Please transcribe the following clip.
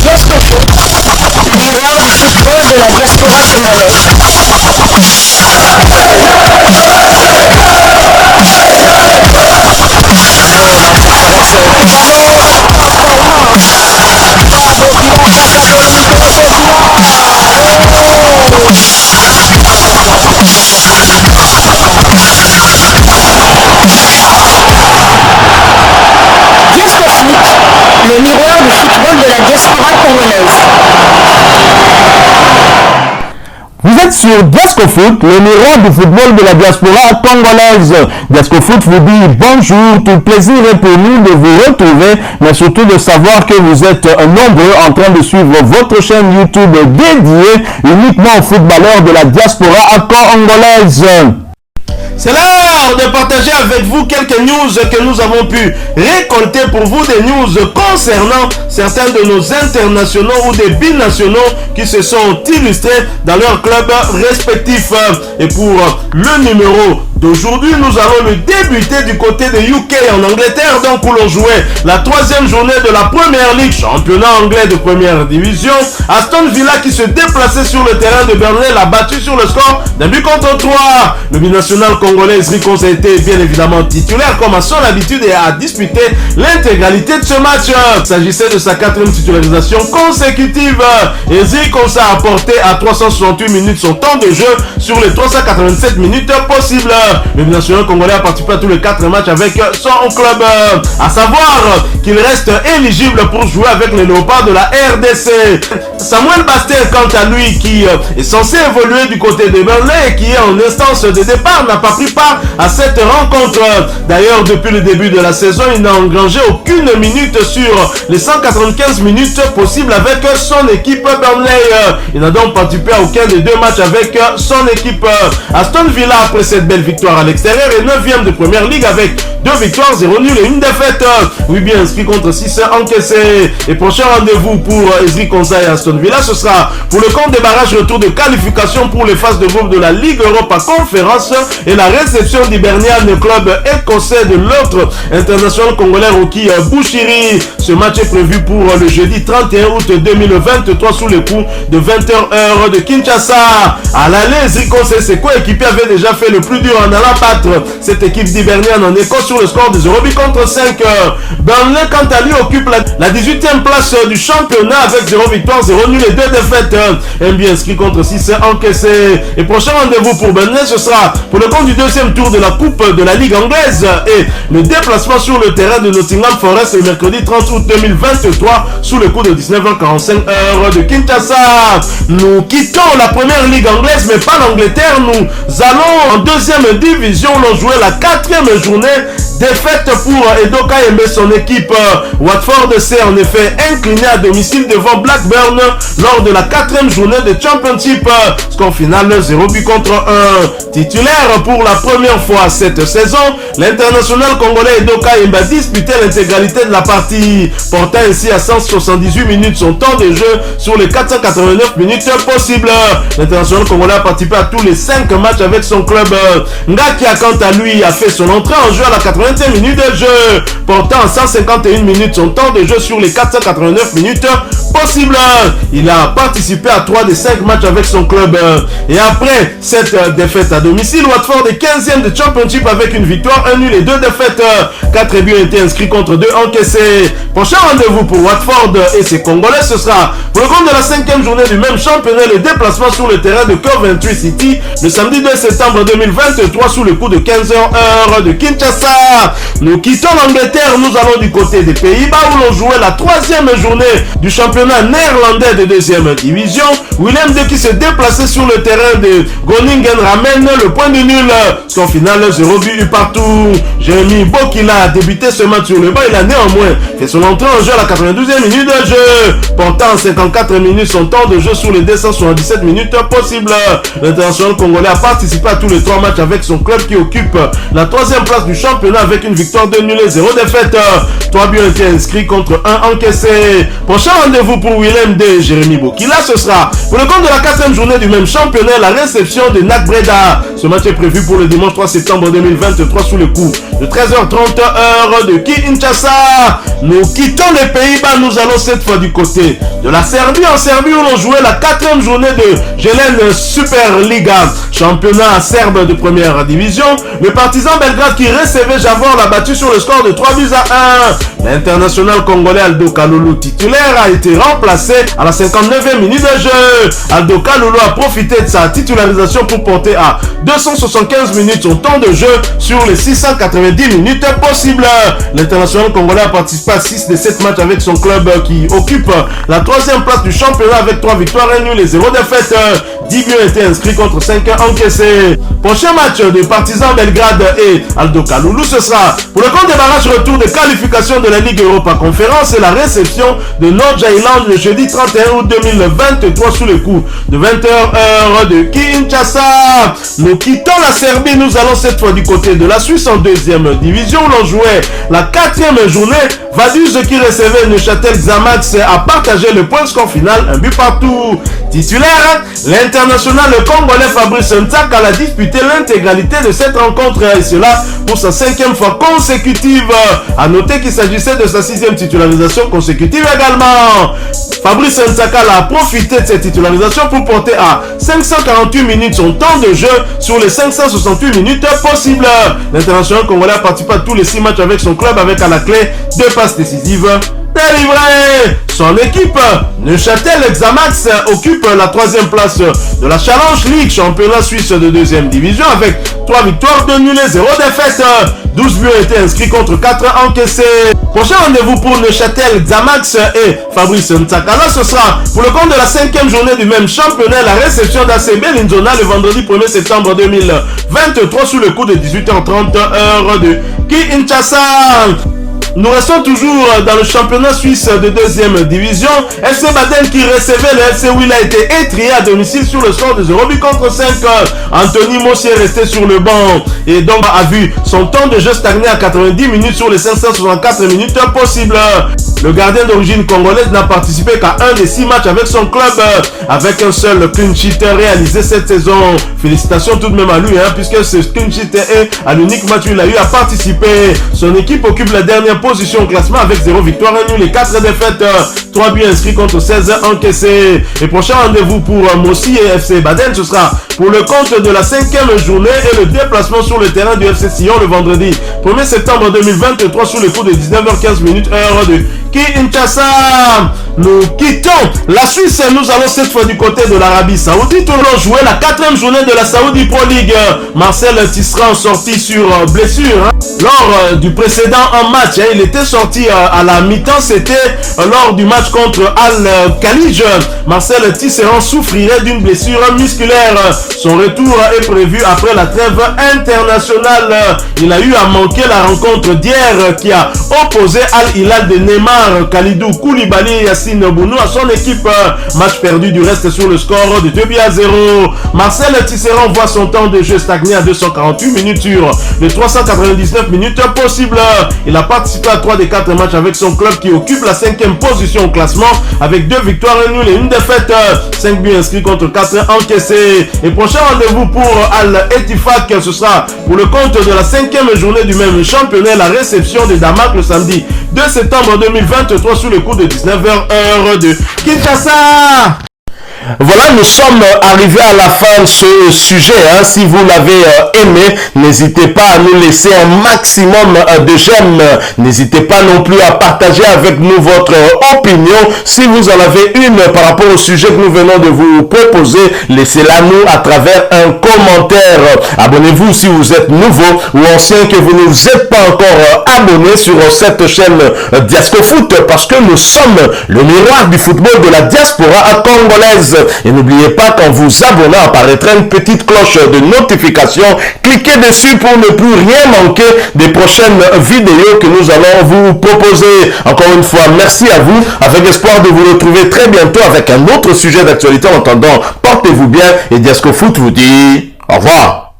Diasco Foot, miroir du football de la diaspora congolaise. Le miroir du football de la diaspora congolaise. Vous êtes sur Diasco Foot, le miroir du football de la diaspora congolaise. Diasco Foot vous dit bonjour, tout plaisir est pour nous de vous retrouver, mais surtout de savoir que vous êtes nombreux en train de suivre votre chaîne YouTube dédiée uniquement aux footballeurs de la diaspora congolaise. C'est l'heure de partager avec vous quelques news que nous avons pu récolter pour vous, des news concernant certains de nos internationaux ou des binationaux qui se sont illustrés dans leurs clubs respectifs. Et pour le numéro d'aujourd'hui, nous allons le débuter du côté de UK en Angleterre, donc où l'on jouait la 3e journée de la Premier League, championnat anglais de première division. Aston Villa qui se déplaçait sur le terrain de Burnley l'a battu sur le score d'un but contre 3. Le binational congolais Rico a été bien évidemment titulaire comme à son habitude et a disputé l'intégralité de ce match. Il s'agissait de sa 4e titularisation consécutive. Et Rico a apporté à 368 minutes son temps de jeu sur les 387 minutes possibles. Le binational congolais a participé à tous les 4 matchs avec son club. À savoir qu'il reste éligible pour jouer avec les Léopards de la RDC. Samuel Basté, quant à lui, qui est censé évoluer du côté de Burnley et qui est en instance de départ, n'a pas pris part à cette rencontre. D'ailleurs, depuis le début de la saison, il n'a engrangé aucune minute sur les 195 minutes possibles avec son équipe Burnley. Il n'a donc participé à aucun des 2 matchs avec son équipe. Aston Villa, après cette belle victoire à l'extérieur, est 9e de Première Ligue avec 2 victoires, 0 nul et 1 défaite. Oui, bien inscrit contre 6 encaissés. Et prochain rendez-vous pour Ezri Konsa et Aston Villa, ce sera pour le compte des barrages retour de qualification pour les phases de groupe de la Ligue Europa Conférence et la réception d'Hibernian, le club écossais de l'autre international congolais Rocky Bouchiri. Ce match est prévu pour le jeudi 31 août 2023 sous les coups de 20h heure de Kinshasa. À l'aller, Ezri Konsa et ses coéquipiers avaient déjà fait le plus dur en allant battre cette équipe d'Hibernian en Écosse sur le score de 0 but contre 5. Burnley, quant à lui, occupe la 18e place du championnat avec 0 victoire, 0 nul et 2 défaites. Un but inscrit contre 6 encaissés. Et prochain rendez-vous pour Burnley, ce sera pour le compte du 2e tour de la Coupe de la Ligue anglaise et le déplacement sur le terrain de Nottingham Forest le mercredi 30 août 2023 sous le coup de 19h45 heure de Kinshasa. Nous quittons la Première Ligue anglaise, mais pas l'Angleterre. Nous allons en 2e division. L'on jouait la 4e journée. Défaite pour Edoka Yembe, son équipe. Watford s'est en effet incliné à domicile devant Blackburn lors de la 4e journée de Championship. Score final 0 but contre 1. Titulaire pour la première fois cette saison, l'international congolais Edoka Yembe a disputé l'intégralité de la partie, portant ainsi à 178 minutes son temps de jeu sur les 489 minutes possibles. L'international congolais a participé à tous les 5 matchs avec son club. Ngakia, quant à lui, a fait son entrée en jeu à la 80e minute de jeu, portant à 151 minutes son temps de jeu sur les 489 minutes possibles. Il a participé à 3 des 5 matchs avec son club. Et après cette défaite à domicile, Watford est 15e de Championship avec une victoire, 1 nul et 2 défaites. 4 buts ont été inscrits contre 2 encaissés. Prochain rendez-vous pour Watford et ses Congolais, ce sera pour le compte de la 5e journée du même championnat, le déplacement sur le terrain de Coventry City le samedi 2 septembre 2023 sous le coup de 15h heure de Kinshasa. Nous quittons l'Angleterre, nous allons du côté des Pays-Bas où l'on jouait la 3e journée du championnat néerlandais de 2e division. Willem De qui se déplaçait sur le terrain de Groningen ramène le point de nul. Score final 0 but partout. Jérémy Bokila a débuté ce match sur le banc. Il a néanmoins fait son entrée en jeu à la 92e minute de jeu, portant 54 minutes son temps de jeu sur les 277 minutes possibles. L'international congolais a participé à tous les 3 matchs avec son club qui occupe la 3e place du championnat avec une victoire de nul et 0 défaite. 3 buts ont été inscrits contre 1 encaissé. Prochain rendez-vous pour Willem de Jérémy Bokila, ce sera pour le compte de la 4e journée du même championnat, la réception de NAC Breda. Ce match est prévu pour le dimanche 3 septembre 2023 sous le coup de 13h30 heure de Kinshasa. Nous quittons les Pays-Bas, nous allons cette fois du côté de la Serbie. En Serbie où l'on jouait la 4e journée de Jelen Superliga, championnat serbe de première division. Le Partizan Belgrade qui recevait Javor l'a battu sur le score de 3 buts à 1. L'international congolais Aldo Kalulu titulaire a été remplacé à la 59e minute de jeu. Aldo Kalulu a profité de sa titularisation pour porter à 275 minutes son temps de jeu sur les 690 minutes possibles. L'international congolais a participé à 6 de 7 matchs avec son club qui occupe la 3e place du championnat avec 3 victoires et nul et 0 défaite. 10 buts ont été inscrits contre 5 encaissés. Prochain match de Partizan Belgrade et Aldo Kalulu, ce sera pour le compte des barrages retour de qualification de la Ligue Europa Conférence et la réception de North Island le jeudi 31 août 2023 sous le coup de 20h heure de Kinshasa. Nous quittons la Serbie, nous allons cette fois du côté de la Suisse en 2e division où l'on jouait la 4e journée. Vaduz qui recevait Neuchâtel Xamax a partagé le point score final, un but partout. Titulaire, l'international congolais Fabrice Ntsaka a disputé l'intégralité de cette rencontre et cela pour sa 5e fois consécutive. A noter qu'il s'agissait de sa 6e titularisation consécutive également. Fabrice Ntsaka a profité de cette titularisation pour porter à 548 minutes son temps de jeu sur les 568 minutes possibles. L'international congolais a participé à tous les 6 matchs avec son club avec à la clé 2 passes décisives délivrées. Son équipe, Neuchâtel Xamax, occupe la 3e place de la Challenge League, championnat suisse de 2e division avec 3 victoires, 2 nuls et 0 défaite. 12 buts ont été inscrits contre 4 encaissés. Prochain rendez-vous pour Neuchâtel Xamax et Fabrice Ntsaka, ce sera pour le compte de la 5e journée du même championnat, la réception d'ACB Linzona le vendredi 1er septembre 2023 sous le coup de 18h30 heure de Kinshasa. Nous restons toujours dans le championnat suisse de 2e division. FC Baden qui recevait le FC Will a été étrié à domicile sur le score de 0 but contre 5. Anthony Mossier est resté sur le banc et donc a vu son temps de jeu stagner à 90 minutes sur les 564 minutes possibles. Le gardien d'origine congolaise n'a participé qu'à un des 6 matchs avec son club, avec un seul clean sheet réalisé cette saison. Félicitations tout de même à lui, puisque ce clean sheet est à l'unique match où il a eu à participer. Son équipe occupe la dernière position au classement avec 0 victoire, 1 nul et 4 défaites. 3 buts inscrits contre 16 encaissés. Et prochain rendez-vous pour Mossi et FC Baden, ce sera pour le compte de la 5e journée et le déplacement sur le terrain du FC Sion le vendredi 1er septembre 2023 sous le coup de 19h15 heure de Kinshasa. Nous quittons la Suisse, nous allons cette fois du côté de l'Arabie Saoudite où l'on jouait la 4e journée de la Saudi Pro League. Marcel Tisserand sorti sur blessure lors du précédent match. Il était sorti à la mi-temps, c'était lors du match contre Al-Khalij. Marcel Tisserand souffrirait d'une blessure musculaire. Son retour est prévu après la trêve internationale. Il a eu à manquer la rencontre d'hier qui a opposé Al-Hilal de Neymar, Khalidou Koulibaly et Yassine Bounou à son équipe. Match perdu du reste sur le score de 2 buts à 0. Marcel Tisserand voit son temps de jeu stagner à 248 minutes sur les 399 minutes possibles. Il a participé à 3 des 4 matchs avec son club qui occupe la 5e position au classement avec 2 victoires, 1 nul et 1 défaite. 5 buts inscrits contre 4 encaissés. Et prochain rendez-vous pour Al-Ettifaq, ce sera pour le compte de la 5e journée du même championnat, la réception de Damak le samedi 2 septembre 2023 sous le coup de 19h heure de Kinshasa. Voilà, nous sommes arrivés à la fin de ce sujet. Si vous l'avez aimé, n'hésitez pas à nous laisser un maximum de j'aime. N'hésitez pas non plus à partager avec nous votre opinion. Si vous en avez une par rapport au sujet que nous venons de vous proposer, laissez-la nous à travers un commentaire. Abonnez-vous si vous êtes nouveau ou ancien que vous ne vous êtes pas encore abonné sur cette chaîne Diascofoot, parce que nous sommes le miroir du football de la diaspora congolaise. Et n'oubliez pas qu'en vous abonnant apparaîtra une petite cloche de notification. Cliquez dessus pour ne plus rien manquer des prochaines vidéos que nous allons vous proposer. Encore une fois, merci à vous, avec espoir de vous retrouver très bientôt avec un autre sujet d'actualité. En attendant, portez-vous bien et Diascofoot vous dit au revoir.